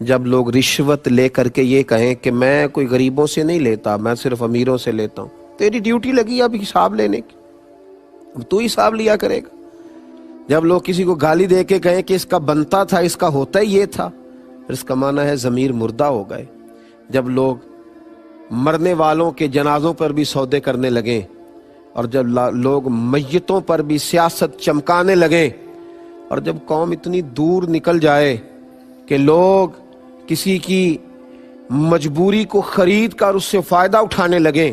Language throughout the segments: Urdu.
جب لوگ رشوت لے کر کے یہ کہیں کہ میں کوئی غریبوں سے نہیں لیتا، میں صرف امیروں سے لیتا ہوں، تیری ڈیوٹی لگی اب حساب لینے کی، اب تو حساب لیا کرے گا۔ جب لوگ کسی کو گالی دے کے کہیں کہ اس کا بنتا تھا، اس کا ہوتا ہی یہ تھا، اس کا معنی ہے ضمیر مردہ ہو گئے۔ جب لوگ مرنے والوں کے جنازوں پر بھی سودے کرنے لگیں، اور جب لوگ میتوں پر بھی سیاست چمکانے لگیں، اور جب قوم اتنی دور نکل جائے کہ لوگ کسی کی مجبوری کو خرید کر اس سے فائدہ اٹھانے لگیں،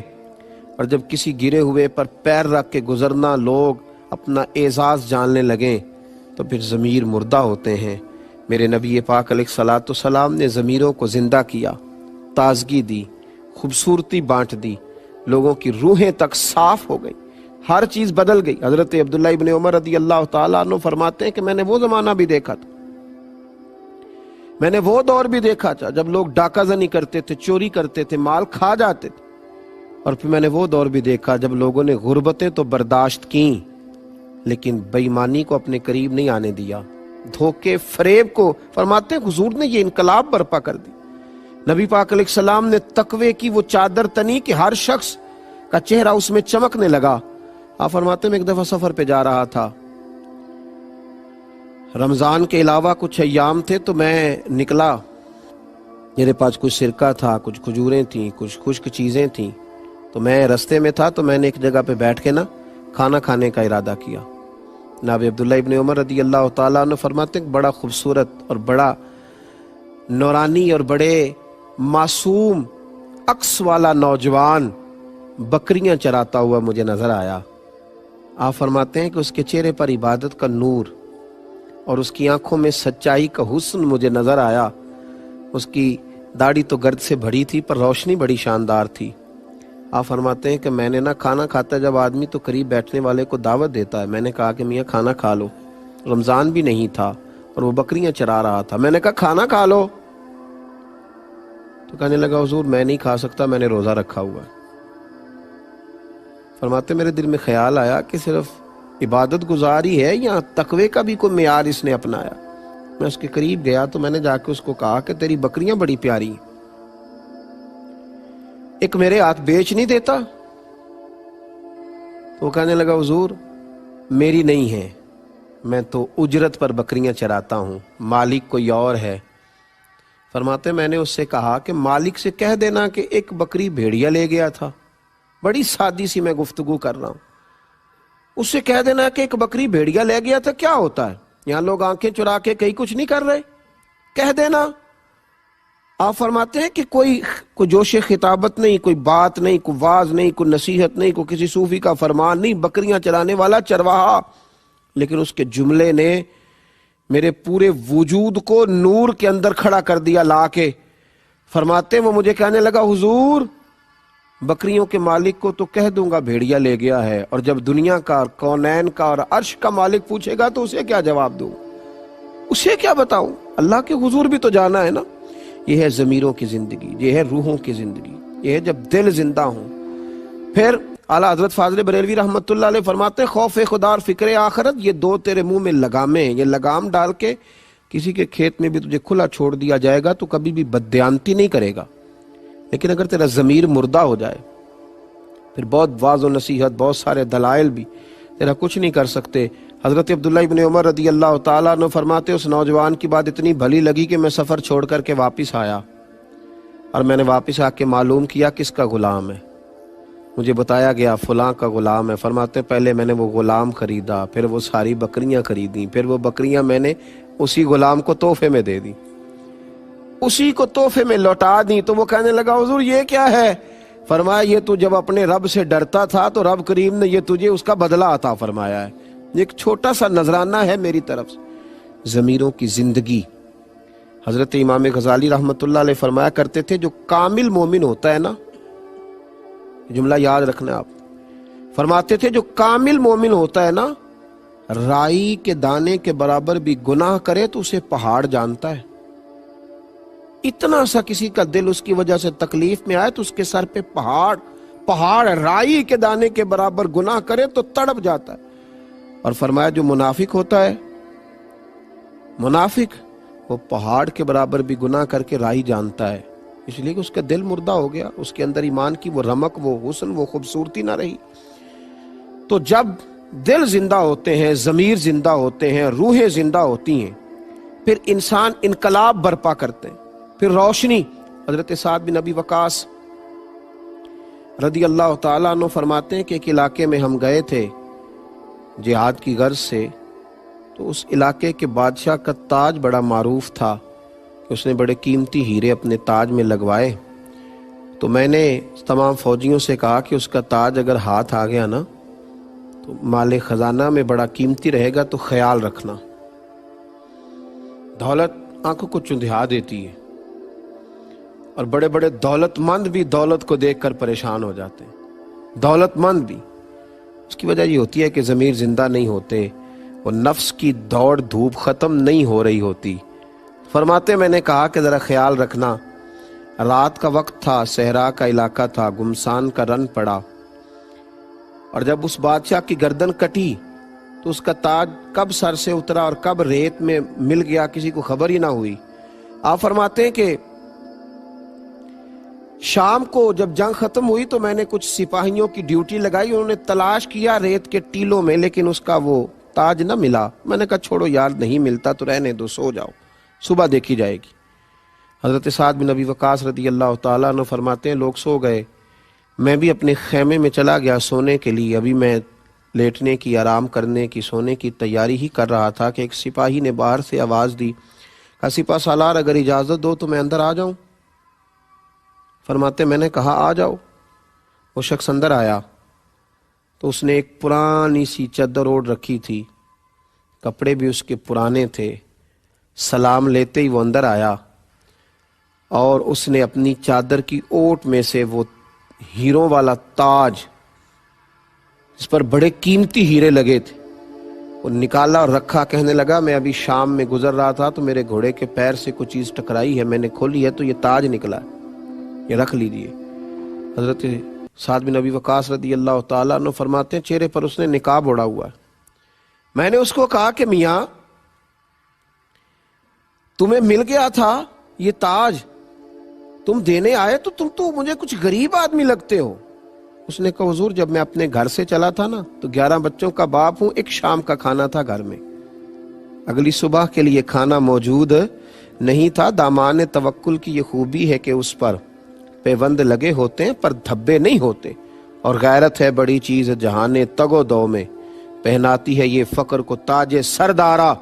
اور جب کسی گرے ہوئے پر پیر رکھ کے گزرنا لوگ اپنا اعزاز جاننے لگیں، تو پھر ضمیر مردہ ہوتے ہیں۔ میرے نبی پاک علیہ الصلوۃ والسلام نے ضمیروں کو زندہ کیا، تازگی دی، خوبصورتی بانٹ دی، لوگوں کی روحیں تک صاف ہو گئی، ہر چیز بدل گئی۔ حضرت عبداللہ ابن عمر رضی اللہ تعالیٰ عنہ فرماتے ہیں کہ میں نے وہ زمانہ بھی دیکھا تھا، میں نے وہ دور بھی دیکھا تھا جب لوگ ڈاکہ زنی کرتے تھے، چوری کرتے تھے، مال کھا جاتے تھے، اور پھر میں نے وہ دور بھی دیکھا جب لوگوں نے غربتیں تو برداشت کیں لیکن بے ایمانی کو اپنے قریب نہیں آنے دیا، دھوکے فریب کو۔ فرماتے ہیں حضور نے یہ انقلاب برپا کر دی۔ نبی پاک علیہ السلام نے تقوی کی وہ چادر تنی کہ ہر شخص کا چہرہ اس میں چمکنے لگا۔ آپ فرماتے ہیں میں ایک دفعہ سفر پہ جا رہا تھا، رمضان کے علاوہ کچھ ایام تھے، تو میں نکلا، میرے پاس کچھ سرکہ تھا، کچھ کھجوریں تھیں، کچھ خشک چیزیں تھیں، تو میں رستے میں تھا، تو میں نے ایک جگہ پہ بیٹھ کے کھانا کھانے کا ارادہ کیا۔ جناب عبداللہ ابن عمر رضی اللہ تعالیٰ عنہ فرماتے ہیں بڑا خوبصورت اور بڑا نورانی اور بڑے معصوم عکس والا نوجوان بکریاں چراتا ہوا مجھے نظر آیا۔ آپ فرماتے ہیں کہ اس کے چہرے پر عبادت کا نور اور اس کی آنکھوں میں سچائی کا حسن مجھے نظر آیا۔ اس کی داڑھی تو گرد سے بھری تھی پر روشنی بڑی شاندار تھی۔ آپ فرماتے ہیں کہ میں نے کھانا کھاتا ہے جب آدمی تو قریب بیٹھنے والے کو دعوت دیتا ہے، میں نے کہا کہ میاں کھانا کھا لو، رمضان بھی نہیں تھا اور وہ بکریاں چرا رہا تھا، میں نے کہا کھانا کھا لو، تو کہنے لگا حضور میں نہیں کھا سکتا، میں نے روزہ رکھا ہوا ہے۔ فرماتے میرے دل میں خیال آیا کہ صرف عبادت گزاری ہے یا تقوی کا بھی کوئی معیار اس نے اپنایا۔ میں اس کے قریب گیا تو میں نے جا کے اس کو کہا کہ تیری بکریاں بڑی پیاری ہیں، ایک میرے ہاتھ بیچ نہیں دیتا؟ تو وہ کہنے لگا حضور میری نہیں ہے، میں تو اجرت پر بکریاں چراتا ہوں، مالک کوئی اور ہے۔ فرماتے میں نے اس سے کہا کہ مالک سے کہہ دینا کہ ایک بکری بھیڑیا لے گیا تھا، بڑی سادی سی میں گفتگو کر رہا ہوں، اس سے کہہ دینا کہ ایک بکری بھیڑیا لے گیا تھا، کیا ہوتا ہے؟ یہاں لوگ آنکھیں چرا کے کہیں کچھ نہیں کر رہے، کہہ دینا۔ آپ فرماتے ہیں کہ کوئی جوش خطابت نہیں، کوئی بات نہیں، کوئی واز نہیں، کوئی نصیحت نہیں، کوئی کسی صوفی کا فرمان نہیں، بکریاں چرانے والا چرواہا، لیکن اس کے جملے نے میرے پورے وجود کو نور کے اندر کھڑا کر دیا لا کے۔ فرماتے وہ مجھے کہنے لگا حضور بکریوں کے مالک کو تو کہہ دوں گا بھیڑیا لے گیا ہے، اور جب دنیا کا، کونین کا اور عرش کا مالک پوچھے گا تو اسے کیا جواب دوں، اسے کیا بتاؤں؟ اللہ کے حضور بھی تو جانا ہے نا۔ یہ ہے ضمیروں کی زندگی، یہ ہے روحوں کی زندگی، یہ ہے جب دل زندہ ہوں۔ پھر اعلیٰ حضرت فاضل بریلوی رحمۃ اللہ علیہ فرماتے ہیں خوف خدا اور فکر آخرت یہ دو تیرے منہ میں لگامیں ہیں، یہ لگام ڈال کے کسی کے کھیت میں بھی تجھے کھلا چھوڑ دیا جائے گا تو کبھی بھی بددیانتی نہیں کرے گا، لیکن اگر تیرا ضمیر مردہ ہو جائے پھر بہت واضح و نصیحت، بہت سارے دلائل بھی تیرا کچھ نہیں کر سکتے۔ حضرت عبداللہ ابن عمر رضی اللہ تعالیٰ عنہ فرماتے اس نوجوان کی بات اتنی بھلی لگی کہ میں سفر چھوڑ کر کے واپس آیا، اور میں نے واپس آ کے معلوم کیا کس کا غلام ہے۔ مجھے بتایا گیا فلاں کا غلام ہے۔ فرماتے پہلے میں نے وہ غلام خریدا، پھر وہ ساری بکریاں خریدیں، پھر وہ بکریاں میں نے اسی غلام کو تحفے میں دے دی، اسی کو تحفے میں لوٹا دی۔ تو وہ کہنے لگا حضور یہ کیا ہے؟ فرمایا یہ تو جب اپنے رب سے ڈرتا تھا تو رب کریم نے یہ تجھے اس کا بدلہ عطا فرمایا ہے۔ ایک چھوٹا سا نذرانہ ہے میری طرف سے۔ ضمیروں کی زندگی۔ حضرت امام غزالی رحمۃ اللہ علیہ فرمایا کرتے تھے جو کامل مومن ہوتا ہے نا، جملہ یاد رکھنا آپ، فرماتے تھے جو کامل مومن ہوتا ہے نا، رائی کے دانے کے برابر بھی گناہ کرے تو اسے پہاڑ جانتا ہے۔ اتنا سا کسی کا دل اس کی وجہ سے تکلیف میں آئے تو اس کے سر پہ پہاڑ رائی کے دانے کے برابر گناہ کرے تو تڑپ جاتا ہے۔ اور فرمایا جو منافق ہوتا ہے، منافق وہ پہاڑ کے برابر بھی گناہ کر کے راہی جانتا ہے، اس لیے کہ اس کا دل مردہ ہو گیا، اس کے اندر ایمان کی وہ رمق، وہ حسن، وہ خوبصورتی نہ رہی۔ تو جب دل زندہ ہوتے ہیں، ضمیر زندہ ہوتے ہیں، روحیں زندہ ہوتی ہیں، پھر انسان انقلاب برپا کرتے ہیں، پھر روشنی۔ حضرت سعد بن ابی وقاص رضی اللہ تعالیٰ عنہ فرماتے ہیں کہ ایک علاقے میں ہم گئے تھے جہاد کی غرض سے، تو اس علاقے کے بادشاہ کا تاج بڑا معروف تھا کہ اس نے بڑے قیمتی ہیرے اپنے تاج میں لگوائے۔ تو میں نے تمام فوجیوں سے کہا کہ اس کا تاج اگر ہاتھ آ گیا نا تو مال خزانہ میں بڑا قیمتی رہے گا، تو خیال رکھنا۔ دولت آنکھوں کو چندھا دیتی ہے، اور بڑے بڑے دولت مند بھی دولت کو دیکھ کر پریشان ہو جاتے ہیں، دولت مند بھی۔ اس کی وجہ یہ ہوتی ہے کہ ضمیر زندہ نہیں ہوتے، وہ نفس کی دوڑ دھوپ ختم نہیں ہو رہی ہوتی۔ فرماتے میں نے کہا کہ ذرا خیال رکھنا، رات کا وقت تھا، صحرا کا علاقہ تھا، گمسان کا رن پڑا، اور جب اس بادشاہ کی گردن کٹی تو اس کا تاج کب سر سے اترا اور کب ریت میں مل گیا کسی کو خبر ہی نہ ہوئی۔ آپ فرماتے ہیں کہ شام کو جب جنگ ختم ہوئی تو میں نے کچھ سپاہیوں کی ڈیوٹی لگائی، انہوں نے تلاش کیا ریت کے ٹیلوں میں، لیکن اس کا وہ تاج نہ ملا۔ میں نے کہا چھوڑو یار، نہیں ملتا تو رہنے دو، سو جاؤ، صبح دیکھی جائے گی۔ حضرت سعد بن ابی وقاص رضی اللہ تعالیٰ عنہ فرماتے ہیں لوگ سو گئے، میں بھی اپنے خیمے میں چلا گیا سونے کے لیے۔ ابھی میں لیٹنے کی، آرام کرنے کی، سونے کی تیاری ہی کر رہا تھا کہ ایک سپاہی نے باہر سے آواز دی، کہا سپاہ سالار اگر اجازت دو تو میں اندر آ جاؤں۔ فرماتے میں نے کہا آ جاؤ۔ وہ شخص اندر آیا تو اس نے ایک پرانی سی چادر اوڑھ رکھی تھی، کپڑے بھی اس کے پرانے تھے۔ سلام لیتے ہی وہ اندر آیا اور اس نے اپنی چادر کی اوٹ میں سے وہ ہیروں والا تاج جس پر بڑے قیمتی ہیرے لگے تھے وہ نکالا اور رکھا۔ کہنے لگا میں ابھی شام میں گزر رہا تھا تو میرے گھوڑے کے پیر سے کوئی چیز ٹکرائی ہے، میں نے کھولی ہے تو یہ تاج نکلا ہے، یہ رکھ لیجئے۔ حضرت سعد بن ابی وقاص رضی اللہ تعالیٰ عنہ فرماتے ہیں چہرے پر اس نے نقاب اوڑھا ہوا ہے۔ میں نے اس کو کہا کہ میاں تمہیں مل گیا تھا یہ تاج، تم دینے آئے تو تم تو مجھے کچھ غریب آدمی لگتے ہو۔ اس نے کہا حضور جب میں اپنے گھر سے چلا تھا نا تو 11 بچوں کا باپ ہوں، ایک شام کا کھانا تھا گھر میں، اگلی صبح کے لیے کھانا موجود نہیں تھا۔ دامان توکل کی یہ خوبی ہے کہ اس پر پیوند لگے ہوتے ہیں پر دھبے نہیں ہوتے، اور غیرت ہے بڑی چیز جہان تگ و دو میں، پہناتی ہے یہ فقر کو تاج سردارا۔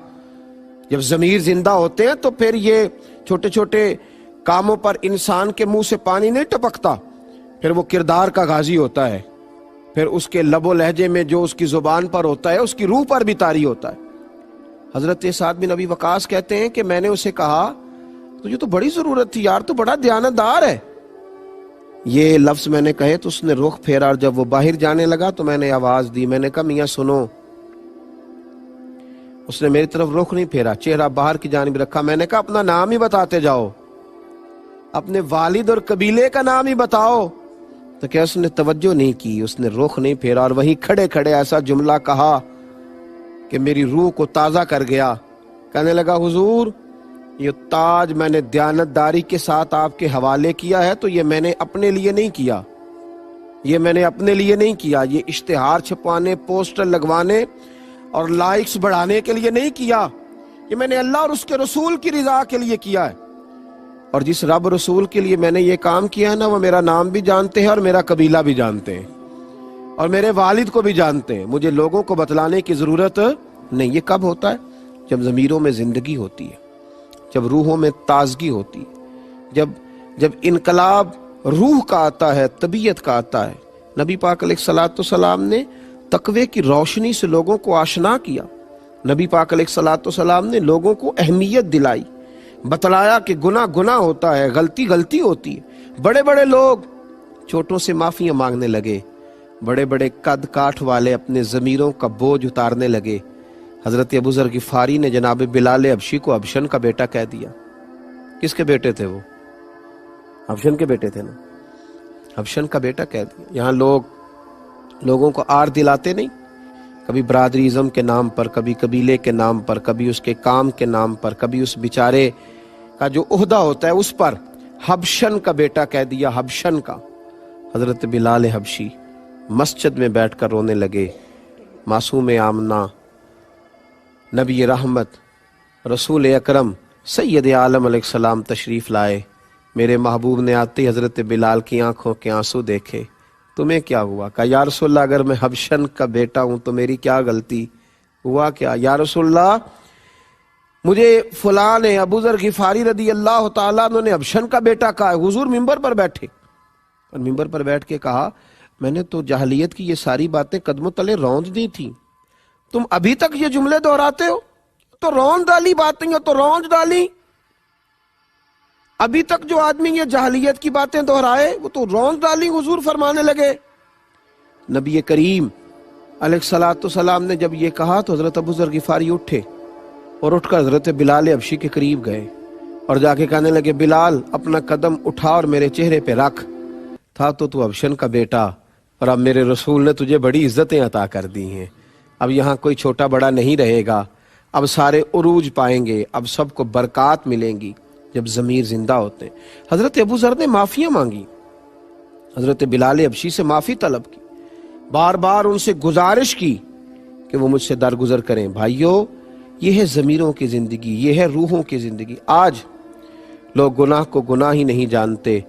جب ضمیر زندہ ہوتے ہیں تو پھر یہ چھوٹے چھوٹے کاموں پر انسان کے منہ سے پانی نہیں ٹپکتا، پھر وہ کردار کا غازی ہوتا ہے، پھر اس کے لب و لہجے میں جو اس کی زبان پر ہوتا ہے اس کی روح پر بھی طاری ہوتا ہے۔ حضرت سعد بن ابی وقاص کہتے ہیں کہ میں نے اسے کہا تجھے تو بڑی ضرورت تھی یار، تو بڑا دیانتدار ہے۔ یہ لفظ میں نے کہے تو اس نے رخ پھیرا، اور جب وہ باہر جانے لگا تو میں نے آواز دی، میں نے کہا میاں سنو۔ اس نے میری طرف رخ نہیں پھیرا، چہرہ باہر کی جانب رکھا۔ میں نے کہا اپنا نام ہی بتاتے جاؤ، اپنے والد اور قبیلے کا نام ہی بتاؤ۔ تو کیا اس نے توجہ نہیں کی، اس نے رخ نہیں پھیرا، اور وہیں کھڑے کھڑے ایسا جملہ کہا کہ میری روح کو تازہ کر گیا۔ کہنے لگا حضور یہ تاج میں نے دیانتداری کے ساتھ آپ کے حوالے کیا ہے، تو یہ میں نے اپنے لیے نہیں کیا، یہ میں نے اپنے لیے نہیں کیا، یہ اشتہار چھپوانے، پوسٹر لگوانے اور لائکس بڑھانے کے لیے نہیں کیا، یہ میں نے اللہ اور اس کے رسول کی رضا کے لیے کیا ہے۔ اور جس رب رسول کے لیے میں نے یہ کام کیا ہے نا، وہ میرا نام بھی جانتے ہیں اور میرا قبیلہ بھی جانتے ہیں اور میرے والد کو بھی جانتے ہیں، مجھے لوگوں کو بتلانے کی ضرورت نہیں۔ یہ کب ہوتا ہے؟ جب ضمیروں میں زندگی ہوتی ہے، جب روحوں میں تازگی ہوتی ہے، جب انقلاب روح کا آتا ہے، طبیعت کا آتا ہے۔ نبی پاک علیہ الصلوۃ والسلام نے تقوی کی روشنی سے لوگوں کو آشنا کیا، نبی پاک علیہ الصلوۃ والسلام نے لوگوں کو اہمیت دلائی، بتلایا کہ گناہ گناہ ہوتا ہے، غلطی غلطی ہوتی ہے۔ بڑے بڑے لوگ چھوٹوں سے معافیاں مانگنے لگے، بڑے بڑے قد کاٹھ والے اپنے ضمیروں کا بوجھ اتارنے لگے۔ حضرت ابو ذر غفاری نے جناب بلال حبشی کو حبشن کا بیٹا کہہ دیا۔ کس کے بیٹے تھے وہ؟ حبشن کے بیٹے تھے نا، حبشن کا بیٹا کہہ دیا۔ یہاں لوگوں کو آر دلاتے نہیں، کبھی برادریزم کے نام پر، کبھی قبیلے کے نام پر، کبھی اس کے کام کے نام پر، کبھی اس بیچارے کا جو عہدہ ہوتا ہے اس پر حبشن کا بیٹا کہہ دیا، حبشن کا۔ حضرت بلال حبشی مسجد میں بیٹھ کر رونے لگے۔ معصوم آمنہ، نبی رحمت، رسول اکرم سید عالم علیہ السلام تشریف لائے۔ میرے محبوب نے آتے ہی حضرت بلال کی آنکھوں کے آنسو دیکھے۔ تمہیں کیا ہوا؟ کہا یا رسول اللہ اگر میں حبشن کا بیٹا ہوں تو میری کیا غلطی؟ ہوا کیا؟ یا رسول اللہ مجھے فلاں نے، ابو ذر غفاری رضی اللہ تعالیٰ عنہ نے حبشن کا بیٹا کہا ہے۔ حضور منبر پر بیٹھے اور منبر پر بیٹھ کے کہا میں نے تو جاہلیت کی یہ ساری باتیں قدموں تلے روند دی تھی، تم ابھی تک یہ جملے دہراتے ہو؟ تو رون ڈالی باتیں تو رونج ڈالی، ابھی تک جو آدمی یہ جاہلیت کی باتیں دہرائے وہ تو رونج ڈالی۔ حضور فرمانے لگے۔ نبی کریم علیہ السلام نے جب یہ کہا تو حضرت ابو ذر غفاری اٹھے اور اٹھ کر حضرت بلال حبشی کے قریب گئے اور جا کے کہنے لگے بلال اپنا قدم اٹھا اور میرے چہرے پہ رکھ، تھا تو حبشن کا بیٹا اور اب میرے رسول نے تجھے بڑی عزتیں عطا کر دی ہیں، اب یہاں کوئی چھوٹا بڑا نہیں رہے گا، اب سارے عروج پائیں گے، اب سب کو برکات ملیں گی جب ضمیر زندہ ہوتے ہیں۔ حضرت ابو ذر نے معافیاں مانگی، حضرت بلال حبشی سے معافی طلب کی، بار بار ان سے گزارش کی کہ وہ مجھ سے درگزر کریں۔ بھائیو یہ ہے ضمیروں کی زندگی، یہ ہے روحوں کی زندگی۔ آج لوگ گناہ کو گناہ ہی نہیں جانتے،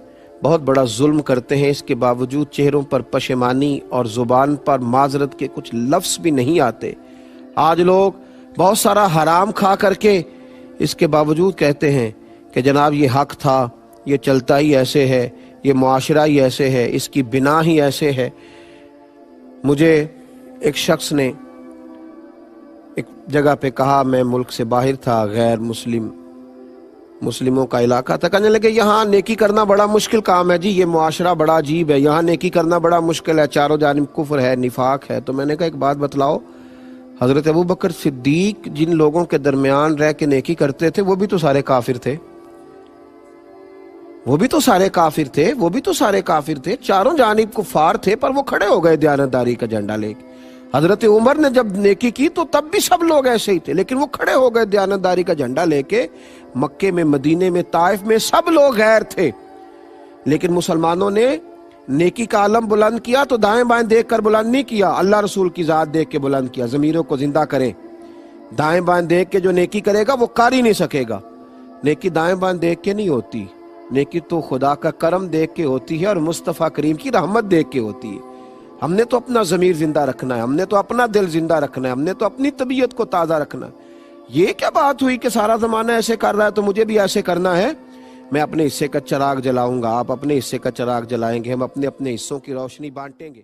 بہت بڑا ظلم کرتے ہیں، اس کے باوجود چہروں پر پشیمانی اور زبان پر معذرت کے کچھ لفظ بھی نہیں آتے۔ آج لوگ بہت سارا حرام کھا کر کے اس کے باوجود کہتے ہیں کہ جناب یہ حق تھا، یہ چلتا ہی ایسے ہے، یہ معاشرہ ہی ایسے ہے، اس کی بنا ہی ایسے ہے۔ مجھے ایک شخص نے ایک جگہ پہ کہا، میں ملک سے باہر تھا، غیر مسلموں کا علاقہ تھا، کہنے لگے یہاں نیکی کرنا بڑا مشکل کام ہے جی، یہ معاشرہ بڑا عجیب ہے، یہاں نیکی کرنا بڑا مشکل ہے، چاروں جانب کفر ہے، نفاق ہے۔ تو میں نے کہا ایک بات بتلاؤ، حضرت ابو بکر صدیق جن لوگوں کے درمیان رہ کے نیکی کرتے تھے وہ بھی تو سارے کافر تھے، وہ بھی تو سارے کافر تھے، وہ بھی تو سارے کافر تھے، چاروں جانب کفار تھے، پر وہ کھڑے ہو گئے دیانتداری کا جھنڈا لے کے۔ حضرت عمر نے جب نیکی کی تو تب بھی سب لوگ ایسے ہی تھے، لیکن وہ کھڑے ہو گئے دیانتداری کا جھنڈا لے کے۔ مکے میں، مدینے میں، طائف میں سب لوگ غیر تھے، لیکن مسلمانوں نے نیکی کا علم بلند کیا تو دائیں بائیں دیکھ کر بلند نہیں کیا، اللہ رسول کی ذات دیکھ کے بلند کیا۔ ضمیروں کو زندہ کریں، دائیں بائیں دیکھ کے جو نیکی کرے گا وہ کر ہی نہیں سکے گا۔ نیکی دائیں بائیں دیکھ کے نہیں ہوتی، نیکی تو خدا کا کرم دیکھ کے ہوتی ہے اور مصطفیٰ کریم کی رحمت دیکھ کے ہوتی ہے۔ ہم نے تو اپنا ضمیر زندہ رکھنا ہے، ہم نے تو اپنا دل زندہ رکھنا ہے، ہم نے تو اپنی طبیعت کو تازہ رکھنا ہے۔ یہ کیا بات ہوئی کہ سارا زمانہ ایسے کر رہا ہے تو مجھے بھی ایسے کرنا ہے؟ میں اپنے حصے کا چراغ جلاؤں گا، آپ اپنے حصے کا چراغ جلائیں گے، ہم اپنے اپنے حصوں کی روشنی بانٹیں گے۔